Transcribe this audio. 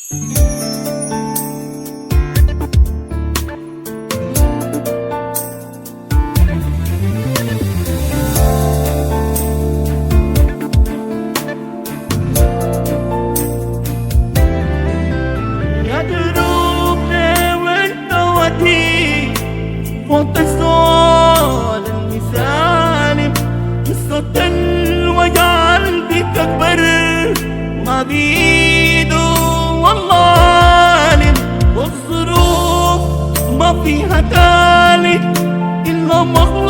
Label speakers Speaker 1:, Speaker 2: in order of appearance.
Speaker 1: يا دروبنا وانت ودي فوق الظالم مسالم قصة وقلبي تكبر ما بيده والله عالم، والظروف ما فيها تالت إلا مغلوب